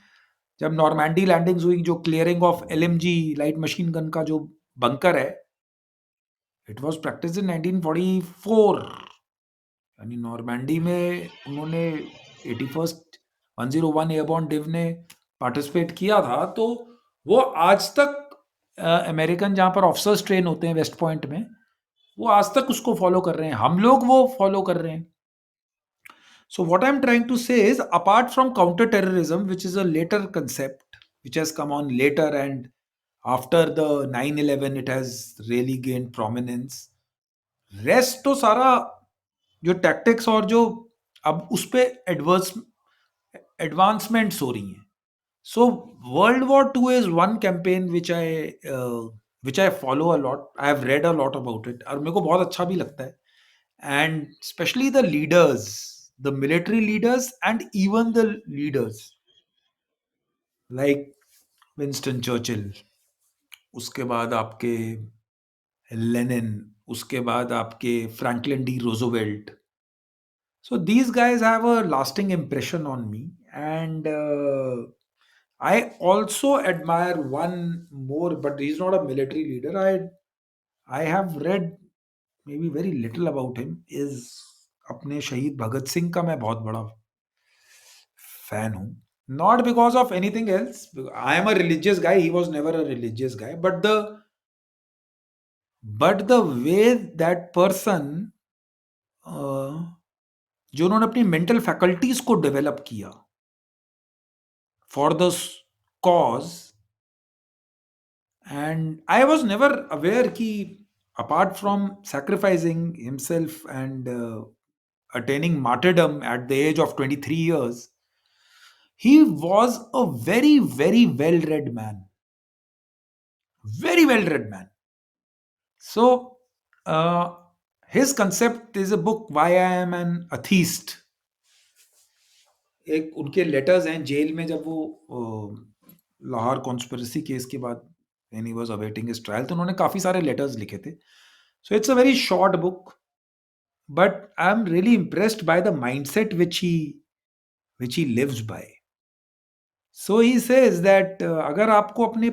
Speaker 1: जब नॉर्मैंडी लैंडिंग्स हुई, जो clearing of LMG light machine gun का जो बंकर है, इट वाज प्रैक्टिस इन 1944। यानी नॉर्मैंडी में उन्होंने 81st 101 एयरबॉर्न डिव ने पार्टिसिपेट किया था। तो वो आज तक अमेरिकन जहाँ पर ऑफिसर्स ट्रेन होते हैं वेस्ट पॉइंट में, वो आज तक उसको फॉलो कर रहे हैं, हम लोग वो फॉलो कर रहे हैं। So what I'm trying to say is, apart from counter-terrorism, which is a later concept, which has come on later, and after the 9/11, it has really gained prominence. Rest तो सारा जो tactics और जो अब उस पे advancements हो रही हैं. So World War II is one campaign which I follow a lot. I have read a lot about it और मेरे को बहुत अच्छा भी लगता है. And especially the leaders. the military leaders and even the leaders like Winston Churchill, उसके बाद आपके लेनिन, उसके बाद आपके Franklin D Roosevelt. So these guys have a lasting impression on me, and I also admire one more, but he's not a military leader. I have read maybe very little about him. Is अपने शहीद भगत सिंह का मैं बहुत बड़ा fan हूँ. Not because of anything else. I am a religious guy. He was never a religious guy. But the way that person जो उन्होंने अपनी मेंटल फैकल्टीज को डेवलप किया for the cause, and I was never aware कि apart from sacrificing himself and attaining martyrdom at the age of 23 years, he was a very, very well read man. Very well read man. So, uh, his concept is a book, Why I Am an Atheist. एक उनके letters हैं jail में जब वो Lahore conspiracy case के बाद when he was awaiting his trial, तो उन्होंने काफी सारे लेटर्स लिखे थे. So it's a very short book, but I'm really impressed by the mindset which he lives by. So he says that अगर आपको अपने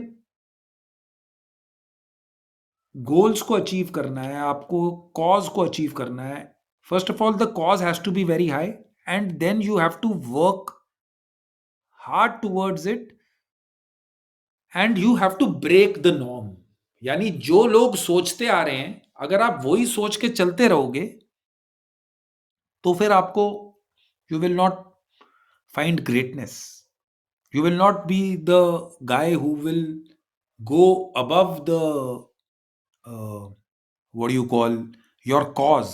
Speaker 1: गोल्स को अचीव करना है, आपको कॉज को अचीव करना है, first of all the cause has to be very high, and then you have to work hard towards it, and you have to break the norm. यानी जो लोग सोचते आ रहे हैं, अगर आप वही सोच के चलते रहोगे तो फिर आपको you will not find greatness. You will not be the guy who will go above the what do you call your cause,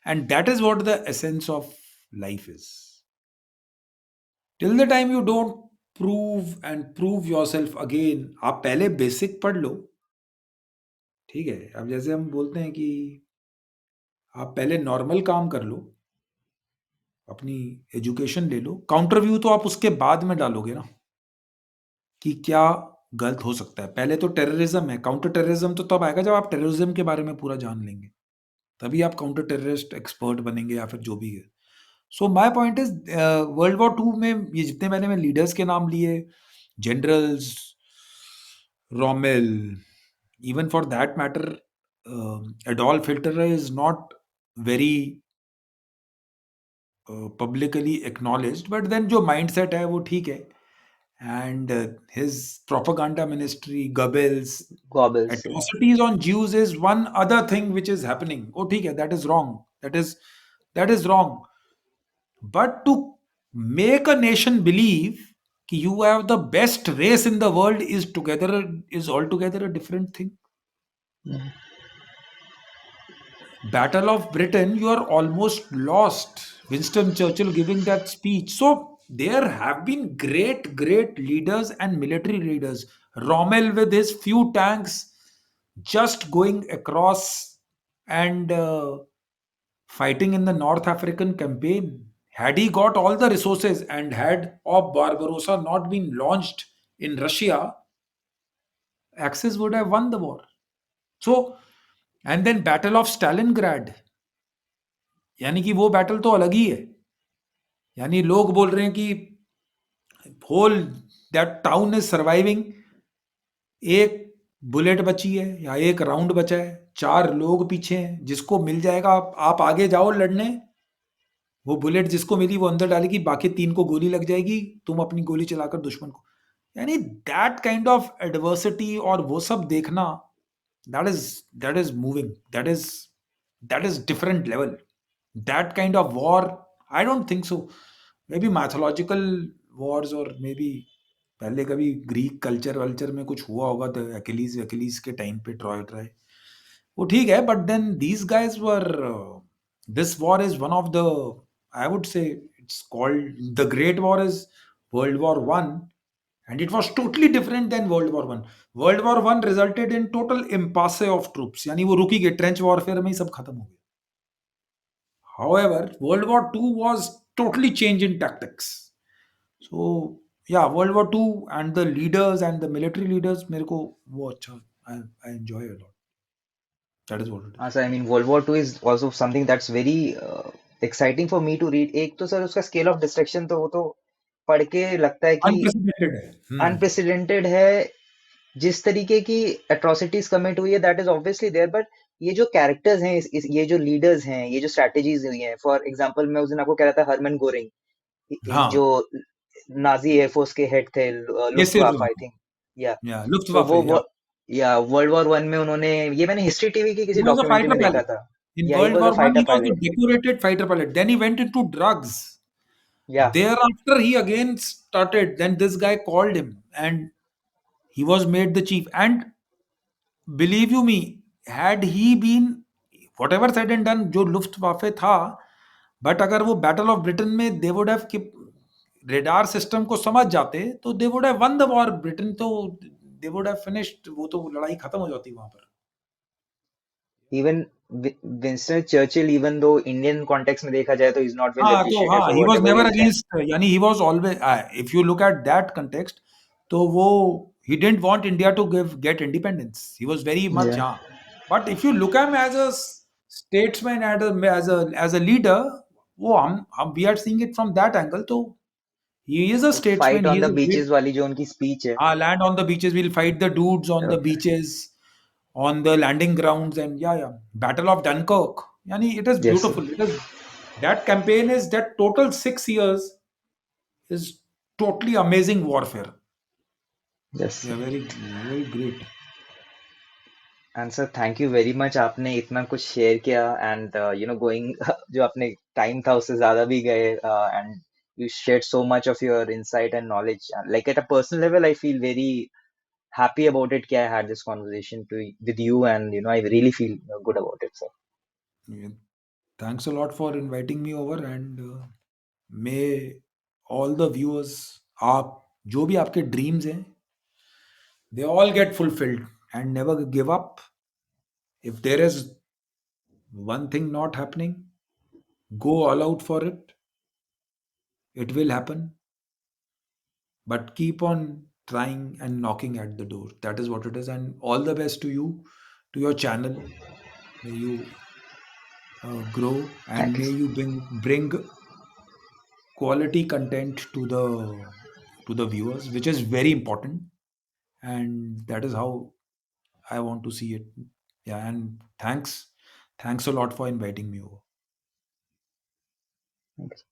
Speaker 1: and that is what the essence of life is. Till the time you don't prove yourself again, आप पहले basic पढ़ लो. ठीक है, अब जैसे हम बोलते हैं कि आप पहले नॉर्मल काम कर लो, अपनी एजुकेशन ले लो, काउंटर व्यू तो आप उसके बाद में डालोगे ना कि क्या गलत हो सकता है. पहले तो टेररिज्म है, काउंटर टेररिज्म तो तब आएगा जब आप टेररिज्म के बारे में पूरा जान लेंगे, तभी आप काउंटर टेररिस्ट एक्सपर्ट बनेंगे या फिर जो भी है. So my point is, world war two में ये जितने मैंने लीडर्स के नाम लिए, generals, Rommel, even for that matter Adolf Hitler is not very publicly acknowledged, but then जो माइंडसेट है वो ठीक है. And his propaganda ministry, Goebbels,
Speaker 2: Goebbels, yeah.
Speaker 1: atrocities on Jews is one other thing which is happening. Oh, okay, that is wrong. That is wrong. But to make a nation believe कि you have the best race in the world is altogether a different thing.
Speaker 2: Mhm.
Speaker 1: Battle of Britain, you are almost lost. Winston Churchill giving that speech. So there have been great, great leaders and military leaders. Rommel with his few tanks just going across and fighting in the North African campaign. Had he got all the resources and had Op Barbarossa not been launched in Russia, Axis would have won the war. So, and then Battle of Stalingrad, यानी कि वो battle तो अलग ही है. यानी लोग बोल रहे हैं कि whole that town is surviving, एक बुलेट बची है या एक राउंड बचा है, 4 लोग पीछे हैं, जिसको मिल जाएगा आप आगे जाओ लड़ने, वो बुलेट जिसको मिली वो अंदर डालेगी, बाकी 3 को गोली लग जाएगी, तुम अपनी गोली चलाकर दुश्मन को. यानी दैट काइंड ऑफ एडवर्सिटी और वो सब देखना, that is moving, that is different level. That kind of war, I don't think so. Maybe mythological wars, or maybe पहले कभी ग्रीक कल्चर वल्चर में कुछ हुआ होगा, तो अकेलीज के टाइम पे ट्रॉय वो ठीक है. But then these guys were, this war is one of the, I would say it's called the great war is world war one, and it was totally different than World War One. World War One resulted in total impasse of troops, यानी वो रुकी गए, trench warfare में ही सब खत्म हो गया. However, World War II was totally change in tactics. So yeah, World War II and the leaders and the military leaders, मेरे को वो अच्छा, I enjoy a lot. That is what it is.
Speaker 2: हाँ sir, I mean world war two is also something that's very exciting for me to read. एक तो sir उसका scale of destruction तो वो तो पढ़ के लगता है कि
Speaker 1: Unprecedented है।
Speaker 2: अनप्रेसिडेंटेड है। जिस तरीके की एट्रोसिटीज कमिट हुई है that is obviously there, but ये जो कैरेक्टर्स हैं, ये जो लीडर्स हैं, ये जो स्ट्रेटेजीज हुई हैं, फॉर एग्जांपल मैं उस दिन आपको कह रहा था हरमन गोरिंग, जो
Speaker 1: हाँ,
Speaker 2: नाजी एयरफोर्स के हेड थे,
Speaker 1: ये सिर्फ
Speaker 2: लुफ्टवाफ आई थिंक, या तो
Speaker 1: Luftwaffe, yeah.
Speaker 2: या वर्ल्ड वॉर वन में उन्होंने, ये मैंने हिस्ट्री टीवी की
Speaker 1: He
Speaker 2: किसी
Speaker 1: was a
Speaker 2: डॉक्यूमेंट्री
Speaker 1: fighter
Speaker 2: में देखा
Speaker 1: pilot.
Speaker 2: था।
Speaker 1: In
Speaker 2: या ही
Speaker 1: World
Speaker 2: was a
Speaker 1: War One,
Speaker 2: fighter
Speaker 1: he was a
Speaker 2: pilot.
Speaker 1: decorated fighter pilot. Then he went into drugs.
Speaker 2: या
Speaker 1: Thereafter, he again started. Then this guy called him, and he was made the chief. And believe you me, had he been whatever said and done, जो Luftwaffe था, but अगर वो battle of Britain में they would have radar system को समझ जाते तो they would have one the war. Britain तो दे वुड हैव फिनिश्ड, वो तो लड़ाई खत्म हो जाती वहां पर।
Speaker 2: Even Winston Churchill, even though Indian context में देखा जाए तो इज नॉट वेल
Speaker 1: हाँ, तो
Speaker 2: अप्रिशिएटेड
Speaker 1: हाँ,
Speaker 2: for
Speaker 1: he was
Speaker 2: whatever
Speaker 1: never
Speaker 2: he done.
Speaker 1: Against, यानी he was always, if you look at that context, तो वो he didn't want India to get independence. He was very much,
Speaker 2: yeah
Speaker 1: हाँ। But if you look him as a statesman, as a leader, वो हम we are seeing it from that angle. तो he is a
Speaker 2: वो
Speaker 1: statesman,
Speaker 2: fight
Speaker 1: he
Speaker 2: on
Speaker 1: is
Speaker 2: the
Speaker 1: a
Speaker 2: beaches
Speaker 1: great.
Speaker 2: वाली जो उनकी speech है।
Speaker 1: Land on the beaches, we'll fight the dudes on the beaches, on the landing grounds, and yeah, yeah. Battle of Dunkirk. Yani, it is
Speaker 2: yes
Speaker 1: beautiful. It is that campaign is that total 6 years is totally amazing warfare.
Speaker 2: Yes.
Speaker 1: Yeah, very very great.
Speaker 2: And sir thank you very much, आपने इतना कुछ share किया, and you know going जो आपने time था उससे ज्यादा भी गए, and you shared so much of your insight and knowledge, like at a personal level I feel very happy about it कि I had this conversation with you, and you know I really feel good about it, sir.
Speaker 1: Yeah. Thanks a lot for inviting me over, and may all the viewers, आप जो भी आपके dreams हैं, they all get fulfilled, and never give up. If there is one thing not happening, go all out for it. It will happen, but keep on trying and knocking at the door. That is what it is. And all the best to you, to your channel. May you grow, and
Speaker 2: Thank you,
Speaker 1: may
Speaker 2: sir.
Speaker 1: you bring quality content to the viewers, which is very important. And that is how I want to see it. Yeah, and thanks a lot for inviting me over.
Speaker 2: Thank you.